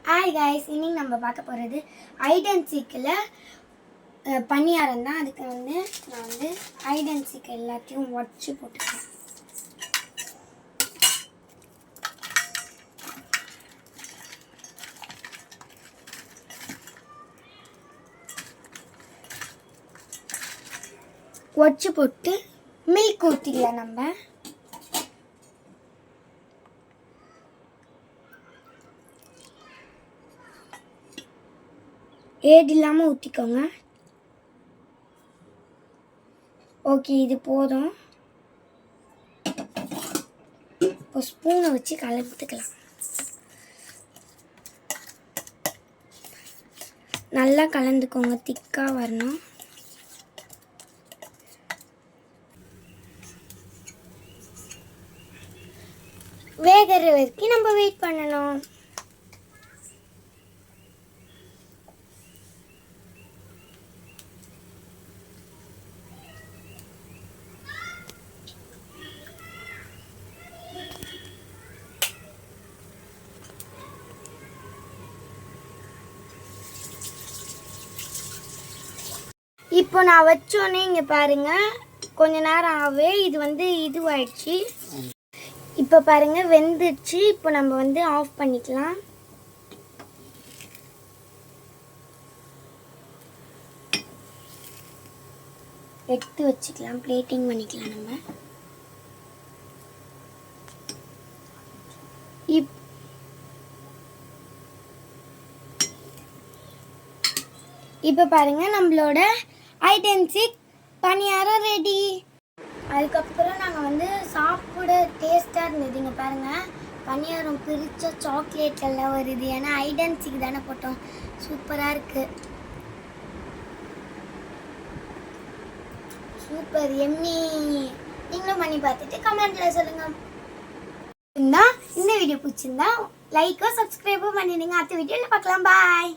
Hi guys, இன்னைக்கு நம்ம பார்க்க போகிறது ஹைட் அண்ட் சீக்கில் பணியாரம் தான். அதுக்கு நான் ஹைட் அண்ட் சீக் எல்லாத்தையும் உடச்சி போட்டுக்கிறேன். உடச்சி போட்டு மில்க் ஊற்றிக்கலாம். நம்ம ஏடு இல்லாமல் ஊற்றிக்கோங்க. ஓகே, இது போதும். இப்போ ஸ்பூனை வச்சு கலந்துக்கலாம். நல்லா கலந்துக்கோங்க, திக்காக வரணும். வேகிற வரைக்கும் நம்ம வெயிட் பண்ணணும். இப்போ நான் வச்சோன்னே இங்கே பாருங்கள், கொஞ்ச நேரம் ஆகவே இது இதுவாயிடுச்சு. இப்போ பாருங்கள், வெந்துடுச்சு. இப்போ நம்ம ஆஃப் பண்ணிக்கலாம். எடுத்து வச்சுக்கலாம், பிளேட்டிங் பண்ணிக்கலாம். நம்ம இப்போ பாருங்கள், நம்மளோட ஹைட் அண்ட் சீக் பணியாரம் ரெடி. அதுக்கப்புறம் நாங்கள் சாப்பிட டேஸ்ட்டாக இருந்ததுங்க. பாருங்கள், பணியாரம் பிரித்த சாக்லேட் எல்லாம் வருது. ஏன்னா ஹைட் அண்ட் சீக் தானே போட்டோம். சூப்பராக இருக்குது. சூப்பர் எம்மி. நீங்களும் பண்ணி பார்த்துட்டு கமெண்ட்டில் சொல்லுங்கள். இந்த வீடியோ பிடிச்சிருந்தா லைக்கோ சப்ஸ்கிரைபோ பண்ணிடுங்க. அடுத்த வீடியோவில் பார்க்கலாம். பாய்.